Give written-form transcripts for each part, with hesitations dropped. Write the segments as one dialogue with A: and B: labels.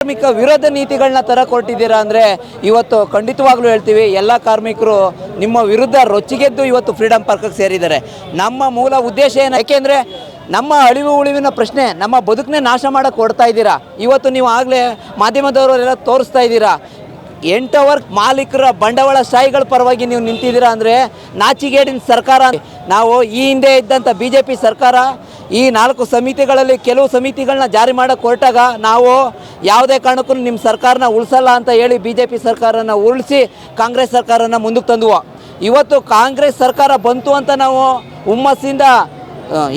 A: ಕಾರ್ಮಿಕ ವಿರೋಧ ನೀತಿಗಳನ್ನ ತರಕೊಟ್ಟಿದ್ದೀರಾ ಅಂದರೆ ಇವತ್ತು ಖಂಡಿತವಾಗ್ಲೂ ಹೇಳ್ತೀವಿ, ಎಲ್ಲ ಕಾರ್ಮಿಕರು ನಿಮ್ಮ ವಿರುದ್ಧ ರೊಚ್ಚಿಗೆದ್ದು ಇವತ್ತು ಫ್ರೀಡಂ ಪಾರ್ಕ್ಗೆ ಸೇರಿದ್ದಾರೆ. ನಮ್ಮ ಮೂಲ ಉದ್ದೇಶ ಏನು? ಯಾಕೆಂದರೆ ನಮ್ಮ ಅಳಿವು ಉಳಿವಿನ ಪ್ರಶ್ನೆ, ನಮ್ಮ ಬದುಕನ್ನೇ ನಾಶ ಮಾಡೋಕ್ಕೆ ಹೊಡ್ತಾ ಇದ್ದೀರಾ. ಇವತ್ತು ನೀವು ಆಗಲೇ ಮಾಧ್ಯಮದವರೆಲ್ಲ ತೋರಿಸ್ತಾ ಇದ್ದೀರಾ, 8 ಅವರ್ ಮಾಲೀಕರ ಬಂಡವಾಳ ಶಾಹಿಗಳ ಪರವಾಗಿ ನೀವು ನಿಂತಿದ್ದೀರಾ ಅಂದರೆ ನಾಚಿಗೇಡಿನ ಸರ್ಕಾರ. ನಾವು ಈ ಹಿಂದೆ ಇದ್ದಂಥ BJP ಸರ್ಕಾರ ಈ 4 ಸಮಿತಿಗಳಲ್ಲಿ ಕೆಲವು ಸಮಿತಿಗಳನ್ನ ಜಾರಿ ಮಾಡೋಕ್ಕೆ ಹೊರಟಾಗ ನಾವು ಯಾವುದೇ ಕಾರಣಕ್ಕೂ ನಿಮ್ಮ ಸರ್ಕಾರನ ಉಳಿಸಲ್ಲ ಅಂತ ಹೇಳಿ BJP ಸರ್ಕಾರನ ಉಳಿಸಿ ಕಾಂಗ್ರೆಸ್ ಸರ್ಕಾರನ ಮುಂದಕ್ಕೆ ತಂದುವ. ಇವತ್ತು ಕಾಂಗ್ರೆಸ್ ಸರ್ಕಾರ ಬಂತು ಅಂತ ನಾವು ಹುಮ್ಮಸ್ಸಿಂದ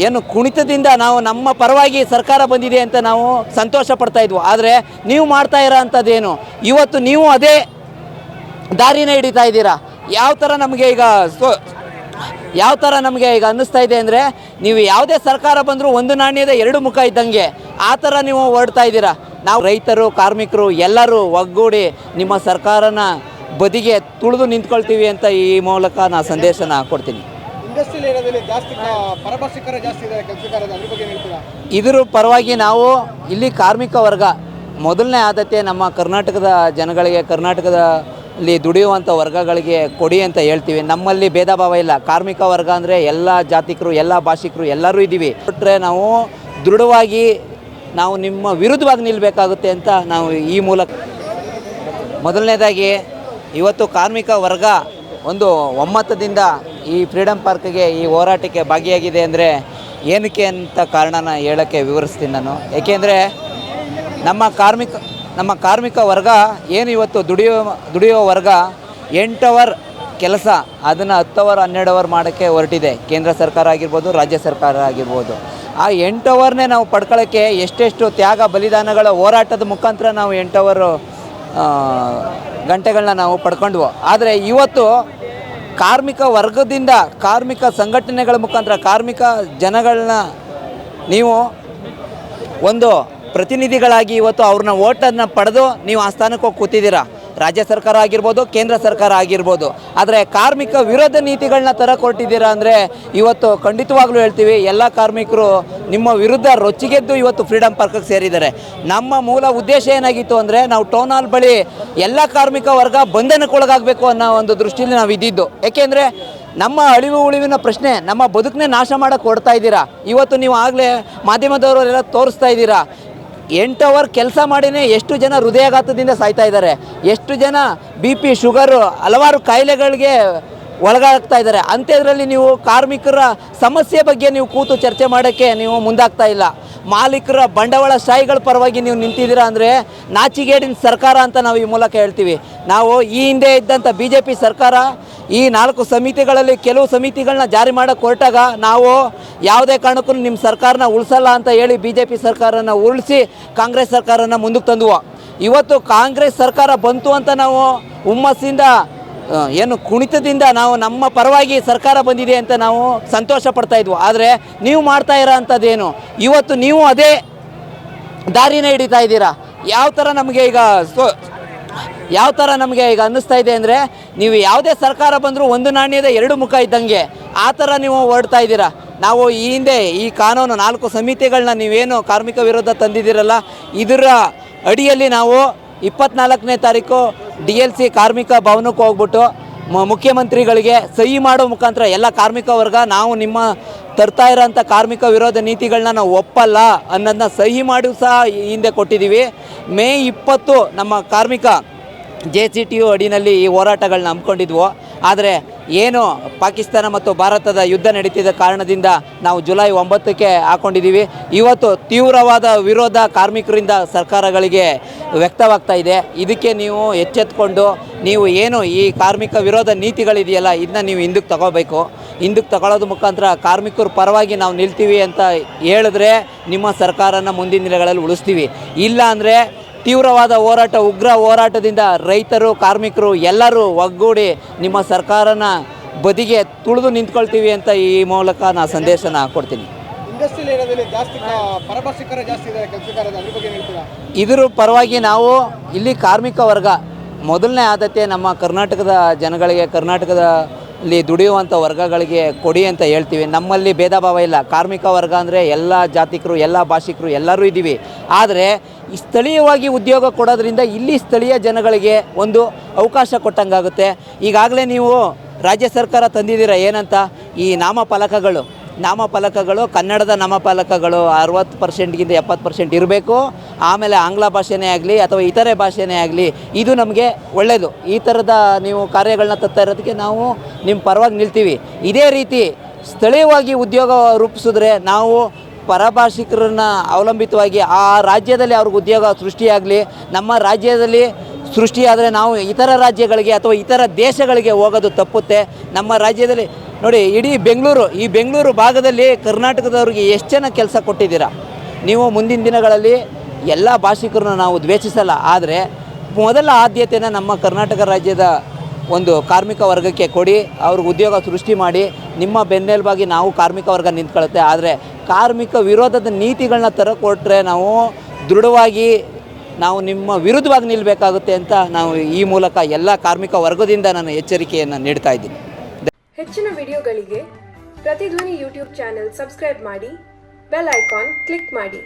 A: ಏನು ಕುಣಿತದಿಂದ ನಾವು ನಮ್ಮ ಪರವಾಗಿ ಸರ್ಕಾರ ಬಂದಿದೆ ಅಂತ ನಾವು ಸಂತೋಷ ಪಡ್ತಾ ಇದ್ವು. ಆದರೆ ನೀವು ಮಾಡ್ತಾ ಇರೋ ಅಂಥದ್ದೇನು? ಇವತ್ತು ನೀವು ಅದೇ ದಾರಿನ ಹಿಡಿತಾ ಇದ್ದೀರಾ. ಯಾವ ಥರ ನಮಗೆ ಈಗ ಅನ್ನಿಸ್ತಾ ಇದೆ ಅಂದರೆ, ನೀವು ಯಾವುದೇ ಸರ್ಕಾರ ಬಂದರೂ ಒಂದು ನಾಣ್ಯದ 2 ಮುಖ ಇದ್ದಂಗೆ ಆ ಥರ ನೀವು ಹೊರಡ್ತಾ ಇದ್ದೀರಾ. ನಾವು ರೈತರು, ಕಾರ್ಮಿಕರು ಎಲ್ಲರೂ ಒಗ್ಗೂಡಿ ನಿಮ್ಮ ಸರ್ಕಾರನ ಬದಿಗೆ ತುಳಿದು ನಿಂತ್ಕೊಳ್ತೀವಿ ಅಂತ ಈ ಮೂಲಕ ನಾನು ಸಂದೇಶನ ಕೊಡ್ತೀನಿ.
B: ಇಂಡಸ್ಟ್ರಿಯಲ್ ಏರಿಯಾದಲ್ಲಿ ಜಾಸ್ತಿ ಪರಭಾಷಿಕರ ಜಾಸ್ತಿ ಇದ್ದಾರೆ, ಕೆಲಸಗಾರರ, ಅದ್ರ ಬಗ್ಗೆ ಹೇಳ್ತೀರಾ?
A: ಇದರ ಪರವಾಗಿ ನಾವು ಇಲ್ಲಿ ಕಾರ್ಮಿಕ ವರ್ಗ ಮೊದಲನೇ ಆದ್ಯತೆ ನಮ್ಮ ಕರ್ನಾಟಕದ ಜನಗಳಿಗೆ, ಕರ್ನಾಟಕದಲ್ಲಿ ದುಡಿಯುವಂಥ ವರ್ಗಗಳಿಗೆ ಕೊಡಿ ಅಂತ ಹೇಳ್ತೀವಿ. ನಮ್ಮಲ್ಲಿ ಭೇದ ಭಾವ ಇಲ್ಲ. ಕಾರ್ಮಿಕ ವರ್ಗ ಅಂದರೆ ಎಲ್ಲ ಜಾತಿಕರು, ಎಲ್ಲ ಭಾಷಿಕರು ಎಲ್ಲರೂ ಇದ್ದೀವಿ. ಕೊಟ್ಟರೆ ನಾವು ದೃಢವಾಗಿ ನಾವು ನಿಮ್ಮ ವಿರುದ್ಧವಾಗಿ ನಿಲ್ಲಬೇಕಾಗುತ್ತೆ ಅಂತ ನಾವು ಈ ಮೂಲಕ ಮೊದಲನೇದಾಗಿ ಇವತ್ತು ಕಾರ್ಮಿಕ ವರ್ಗ ಒಂದು ಒಮ್ಮತದಿಂದ ಈ ಫ್ರೀಡಂ ಪಾರ್ಕ್ಗೆ, ಈ ಹೋರಾಟಕ್ಕೆ ಭಾಗಿಯಾಗಿದೆ ಅಂದರೆ ಏನಕ್ಕೆ ಅಂತ ಕಾರಣನ ಹೇಳೋಕ್ಕೆ ವಿವರಿಸ್ತೀನಿ ನಾನು. ಏಕೆಂದರೆ ನಮ್ಮ ಕಾರ್ಮಿಕ ವರ್ಗ ಏನು ಇವತ್ತು ದುಡಿಯೋ ವರ್ಗ 8 ಅವರ್ ಕೆಲಸ ಅದನ್ನು 10 ಅವರ್ 12 ಅವರ್ ಮಾಡೋಕ್ಕೆ ಹೊರಟಿದೆ. ಕೇಂದ್ರ ಸರ್ಕಾರ ಆಗಿರ್ಬೋದು, ರಾಜ್ಯ ಸರ್ಕಾರ ಆಗಿರ್ಬೋದು. ಆ 8 ಅವರ್ನೇ ನಾವು ಪಡ್ಕೊಳ್ಳೋಕ್ಕೆ ಎಷ್ಟೆಷ್ಟು ತ್ಯಾಗ ಬಲಿದಾನಗಳ ಹೋರಾಟದ ಮುಖಾಂತರ ನಾವು 8 ಅವರ್ ಗಂಟೆಗಳನ್ನ ನಾವು ಪಡ್ಕೊಂಡ್ವು. ಆದರೆ ಇವತ್ತು ಕಾರ್ಮಿಕ ವರ್ಗದಿಂದ, ಕಾರ್ಮಿಕ ಸಂಘಟನೆಗಳ ಮುಖಾಂತರ ಕಾರ್ಮಿಕ ಜನಗಳನ್ನ ನೀವು ಒಂದು ಪ್ರತಿನಿಧಿಗಳಾಗಿ ಇವತ್ತು ಅವ್ರನ್ನ ಓಟನ್ನು ಪಡೆದು ನೀವು ಆ ಸ್ಥಾನಕ್ಕೆ ಹೋಗಿ ಕೂತಿದ್ದೀರಾ. ರಾಜ್ಯ ಸರ್ಕಾರ ಆಗಿರ್ಬೋದು, ಕೇಂದ್ರ ಸರ್ಕಾರ ಆಗಿರ್ಬೋದು. ಆದರೆ ಕಾರ್ಮಿಕ ವಿರೋಧ ನೀತಿಗಳನ್ನ ತರಕೊಟ್ಟಿದ್ದೀರಾ ಅಂದರೆ ಇವತ್ತು ಖಂಡಿತವಾಗ್ಲೂ ಹೇಳ್ತೀವಿ, ಎಲ್ಲ ಕಾರ್ಮಿಕರು ನಿಮ್ಮ ವಿರುದ್ಧ ರೊಚ್ಚಿಗೆದ್ದು ಇವತ್ತು ಫ್ರೀಡಂ ಪಾರ್ಕ್ಗೆ ಸೇರಿದ್ದಾರೆ. ನಮ್ಮ ಮೂಲ ಉದ್ದೇಶ ಏನಾಗಿತ್ತು ಅಂದರೆ, ನಾವು ಟೌನ್ ಹಾಲ್ ಬಳಿ ಎಲ್ಲ ಕಾರ್ಮಿಕ ವರ್ಗ ಬಂಧನಕ್ಕೊಳಗಾಗಬೇಕು ಅನ್ನೋ ಒಂದು ದೃಷ್ಟಿಯಲ್ಲಿ ನಾವು ಇದ್ದಿದ್ದು. ಏಕೆಂದರೆ ನಮ್ಮ ಅಳಿವು ಉಳಿವಿನ ಪ್ರಶ್ನೆ, ನಮ್ಮ ಬದುಕನ್ನೇ ನಾಶ ಮಾಡೋಕ್ಕೆ ಹೊಡ್ತಾ ಇದ್ದೀರಾ. ಇವತ್ತು ನೀವು ಆಗಲೇ ಮಾಧ್ಯಮದವರೆಲ್ಲ ತೋರಿಸ್ತಾ ಇದ್ದೀರಾ, 8 ಅವರ್ ಕೆಲಸ ಮಾಡಿನೇ ಎಷ್ಟು ಜನ ಹೃದಯಾಘಾತದಿಂದ ಸಾಯ್ತಾ ಇದ್ದಾರೆ, ಎಷ್ಟು ಜನ BP, ಶುಗರು, ಹಲವಾರು ಕಾಯಿಲೆಗಳಿಗೆ ಒಳಗಾಗ್ತಾ ಇದ್ದಾರೆ. ಅಂಥದ್ರಲ್ಲಿ ನೀವು ಕಾರ್ಮಿಕರ ಸಮಸ್ಯೆ ಬಗ್ಗೆ ನೀವು ಕೂತು ಚರ್ಚೆ ಮಾಡೋಕ್ಕೆ ನೀವು ಮುಂದಾಗ್ತಾ ಇಲ್ಲ. ಮಾಲೀಕರ ಬಂಡವಾಳ ಶಾಹಿಗಳ ಪರವಾಗಿ ನೀವು ನಿಂತಿದ್ದೀರಾ ಅಂದರೆ ನಾಚಿಗೇಡಿನ ಸರ್ಕಾರ ಅಂತ ನಾವು ಈ ಮೂಲಕ ಹೇಳ್ತೀವಿ. ನಾವು ಈ ಹಿಂದೆ ಇದ್ದಂಥ BJP ಸರ್ಕಾರ ಈ 4 ಸಮಿತಿಗಳಲ್ಲಿ ಕೆಲವು ಸಮಿತಿಗಳನ್ನ ಜಾರಿ ಮಾಡೋಕ್ಕೆ ಹೊರಟಾಗ ನಾವು ಯಾವುದೇ ಕಾರಣಕ್ಕೂ ನಿಮ್ಮ ಸರ್ಕಾರನ ಉಳಿಸಲ್ಲ ಅಂತ ಹೇಳಿ BJP ಸರ್ಕಾರನ ಉಳಿಸಿ ಕಾಂಗ್ರೆಸ್ ಸರ್ಕಾರನ ಮುಂದಕ್ಕೆ ತಂದುವ. ಇವತ್ತು ಕಾಂಗ್ರೆಸ್ ಸರ್ಕಾರ ಬಂತು ಅಂತ ನಾವು ಹುಮ್ಮಸ್ಸಿಂದ ಏನು ಕುಣಿತದಿಂದ ನಾವು ನಮ್ಮ ಪರವಾಗಿ ಸರ್ಕಾರ ಬಂದಿದೆ ಅಂತ ನಾವು ಸಂತೋಷ ಪಡ್ತಾ ಇದ್ವು. ಆದರೆ ನೀವು ಮಾಡ್ತಾ ಇರೋ ಅಂಥದ್ದೇನು? ಇವತ್ತು ನೀವು ಅದೇ ದಾರಿನ ಹಿಡಿತಾ ಇದ್ದೀರಾ. ಯಾವ ಥರ ನಮಗೆ ಈಗ ಅನ್ನಿಸ್ತಾ ಇದೆ ಅಂದರೆ, ನೀವು ಯಾವುದೇ ಸರ್ಕಾರ ಬಂದರೂ ಒಂದು ನಾಣ್ಯದ 2 ಮುಖ ಇದ್ದಂಗೆ ಆ ಥರ ನೀವು ಹೊರಡ್ತಾ ಇದ್ದೀರಾ. ನಾವು ಈ ಹಿಂದೆ ಈ ಕಾನೂನು 4 ಸಮಿತಿಗಳನ್ನ ನೀವೇನು ಕಾರ್ಮಿಕ ವಿರೋಧ ತಂದಿದ್ದೀರಲ್ಲ, ಇದರ ಅಡಿಯಲ್ಲಿ ನಾವು 24ನೇ ತಾರೀಕು DLC ಕಾರ್ಮಿಕ ಭವನಕ್ಕೆ ಹೋಗ್ಬಿಟ್ಟು ಮುಖ್ಯಮಂತ್ರಿಗಳಿಗೆ ಸಹಿ ಮಾಡೋ ಮುಖಾಂತರ ಎಲ್ಲ ಕಾರ್ಮಿಕ ವರ್ಗ ನಾವು ನಿಮ್ಮ ತರ್ತಾ ಇರೋಂಥ ಕಾರ್ಮಿಕ ವಿರೋಧ ನೀತಿಗಳನ್ನ ನಾವು ಒಪ್ಪಲ್ಲ ಅನ್ನೋದನ್ನ ಸಹಿ ಮಾಡಿ ಸಹ ಹಿಂದೆ ಕೊಟ್ಟಿದ್ದೀವಿ. ಮೇ 20 ನಮ್ಮ ಕಾರ್ಮಿಕ JCTU ಅಡಿನಲ್ಲಿ ಈ ಹೋರಾಟಗಳನ್ನ ಹಮ್ಮಿಕೊಂಡಿದ್ವು. ಆದರೆ ಏನು ಪಾಕಿಸ್ತಾನ ಮತ್ತು ಭಾರತದ ಯುದ್ಧ ನಡೀತಿದ್ದ ಕಾರಣದಿಂದ ನಾವು ಜುಲೈ 9ಕ್ಕೆ ಹಾಕ್ಕೊಂಡಿದ್ದೀವಿ. ಇವತ್ತು ತೀವ್ರವಾದ ವಿರೋಧ ಕಾರ್ಮಿಕರಿಂದ ಸರ್ಕಾರಗಳಿಗೆ ವ್ಯಕ್ತವಾಗ್ತಾ ಇದೆ. ಇದಕ್ಕೆ ನೀವು ಎಚ್ಚೆತ್ಕೊಂಡು ನೀವು ಏನು ಈ ಕಾರ್ಮಿಕ ವಿರೋಧ ನೀತಿಗಳಿದೆಯಲ್ಲ, ಇದನ್ನ ನೀವು ಹಿಂದಕ್ಕೆ ತಗೋಬೇಕು. ಹಿಂದಕ್ಕೆ ತಗೊಳ್ಳೋದು ಮುಖಾಂತರ ಕಾರ್ಮಿಕರ ಪರವಾಗಿ ನಾವು ನಿಲ್ತೀವಿ ಅಂತ ಹೇಳಿದ್ರೆ ನಿಮ್ಮ ಸರ್ಕಾರನ ಮುಂದಿನ ದಿನಗಳಲ್ಲಿ ಉಳಿಸ್ತೀವಿ. ಇಲ್ಲ ಅಂದರೆ ತೀವ್ರವಾದ ಹೋರಾಟ, ಉಗ್ರ ಹೋರಾಟದಿಂದ ರೈತರು, ಕಾರ್ಮಿಕರು ಎಲ್ಲರೂ ಒಗ್ಗೂಡಿ ನಿಮ್ಮ ಸರ್ಕಾರನ ಬದಿಗೆ ತುಳಿದು ನಿಂತ್ಕೊಳ್ತೀವಿ ಅಂತ ಈ ಮೂಲಕ ನಾನು ಸಂದೇಶನ ಕೊಡ್ತೀನಿ.
B: ಇಂಡಸ್ಟ್ರಿಯಲ್ ಏರಿಯಾದಲ್ಲಿ ಜಾಸ್ತಿ ಪರಭಾಷಿಕರ ಜಾಸ್ತಿ ಇದ್ದಾರೆ, ಕೆಲಸಗಾರರ, ಅದ್ರ ಬಗ್ಗೆ ಹೇಳ್ತೀರಾ?
A: ಇದರ ಪರವಾಗಿ ನಾವು ಇಲ್ಲಿ ಕಾರ್ಮಿಕ ವರ್ಗ ಮೊದಲನೇ ಆದ್ಯತೆ ನಮ್ಮ ಕರ್ನಾಟಕದ ಜನಗಳಿಗೆ, ಕರ್ನಾಟಕದಲ್ಲಿ ದುಡಿಯುವಂಥ ವರ್ಗಗಳಿಗೆ ಕೊಡಿ ಅಂತ ಹೇಳ್ತೀವಿ. ನಮ್ಮಲ್ಲಿ ಭೇದ ಭಾವ ಇಲ್ಲ. ಕಾರ್ಮಿಕ ವರ್ಗ ಅಂದರೆ ಎಲ್ಲ ಜಾತಿಕರು, ಎಲ್ಲ ಭಾಷಿಕರು ಎಲ್ಲರೂ ಇದ್ದೀವಿ. ಆದರೆ ಸ್ಥಳೀಯವಾಗಿ ಉದ್ಯೋಗ ಕೊಡೋದ್ರಿಂದ ಇಲ್ಲಿ ಸ್ಥಳೀಯ ಜನಗಳಿಗೆ ಒಂದು ಅವಕಾಶ ಕೊಟ್ಟಂಗಾಗುತ್ತೆ. ಈಗಾಗಲೇ ನೀವು ರಾಜ್ಯ ಸರ್ಕಾರ ತಂದಿದ್ದೀರ ಏನಂತ, ಈ ನಾಮಫಲಕಗಳು ಕನ್ನಡದ ನಾಮಫಲಕಗಳು 60%ಗಿಂತ 70% ಇರಬೇಕು. ಆಮೇಲೆ ಆಂಗ್ಲ ಭಾಷೆನೇ ಆಗಲಿ ಅಥವಾ ಇತರೆ ಭಾಷೆನೇ ಆಗಲಿ, ಇದು ನಮಗೆ ಒಳ್ಳೆಯದು. ಈ ಥರದ ನೀವು ಕಾರ್ಯಗಳನ್ನ ತರ್ತಾ ಇರೋದಕ್ಕೆ ನಾವು ನಿಮ್ಮ ಪರವಾಗಿ ನಿಲ್ತೀವಿ. ಇದೇ ರೀತಿ ಸ್ಥಳೀಯವಾಗಿ ಉದ್ಯೋಗ ರೂಪಿಸಿದ್ರೆ ನಾವು ಪರಭಾಷಿಕರನ್ನ ಅವಲಂಬಿತವಾಗಿ ಆ ರಾಜ್ಯದಲ್ಲಿ ಅವ್ರಿಗೆ ಉದ್ಯೋಗ ಸೃಷ್ಟಿಯಾಗಲಿ, ನಮ್ಮ ರಾಜ್ಯದಲ್ಲಿ ಸೃಷ್ಟಿಯಾದರೆ ನಾವು ಇತರ ರಾಜ್ಯಗಳಿಗೆ ಅಥವಾ ಇತರ ದೇಶಗಳಿಗೆ ಹೋಗೋದು ತಪ್ಪುತ್ತೆ. ನಮ್ಮ ರಾಜ್ಯದಲ್ಲಿ ನೋಡಿ, ಇಡೀ ಈ ಬೆಂಗಳೂರು ಭಾಗದಲ್ಲಿ ಕರ್ನಾಟಕದವ್ರಿಗೆ ಎಷ್ಟು ಜನ ಕೆಲಸ ಕೊಟ್ಟಿದ್ದೀರಾ ನೀವು. ಮುಂದಿನ ದಿನಗಳಲ್ಲಿ ಎಲ್ಲ ಭಾಷಿಕರನ್ನು ನಾವು ದ್ವೇಷಿಸಲ್ಲ, ಆದರೆ ಮೊದಲ ಆದ್ಯತೆಯನ್ನು ನಮ್ಮ ಕರ್ನಾಟಕ ರಾಜ್ಯದ ಒಂದು ಕಾರ್ಮಿಕ ವರ್ಗಕ್ಕೆ ಕೊಡಿ, ಅವ್ರಿಗೆ ಉದ್ಯೋಗ ಸೃಷ್ಟಿ ಮಾಡಿ. ನಿಮ್ಮ ಬೆನ್ನೆಲುಬಾಗಿ ನಾವು ಕಾರ್ಮಿಕ ವರ್ಗ ನಿಂತ್ಕೊಳ್ಳುತ್ತೆ. ಆದರೆ ಕಾರ್ಮಿಕ ವಿರೋಧದ ನೀತಿಗಳನ್ನ ತರಕೊಟ್ರೆ ನಾವು ದೃಢವಾಗಿ ನಾವು ನಿಮ್ಮ ವಿರುದ್ಧವಾಗಿ ನಿಲ್ಲಬೇಕಾಗುತ್ತೆ ಅಂತ ನಾವು ಈ ಮೂಲಕ ಎಲ್ಲ ಕಾರ್ಮಿಕ ವರ್ಗದಿಂದ ನಾನು ಎಚ್ಚರಿಕೆಯನ್ನು ನೀಡ್ತಾ ಇದ್ದೀನಿ.
C: ಹೆಚ್ಚಿನ ವಿಡಿಯೋಗಳಿಗೆ ಪ್ರತಿಧ್ವನಿ ಯೂಟ್ಯೂಬ್ ಚಾನೆಲ್ ಸಬ್ಸ್ಕ್ರೈಬ್ ಮಾಡಿ, ಬೆಲ್ ಐಕಾನ್ ಕ್ಲಿಕ್ ಮಾಡಿ.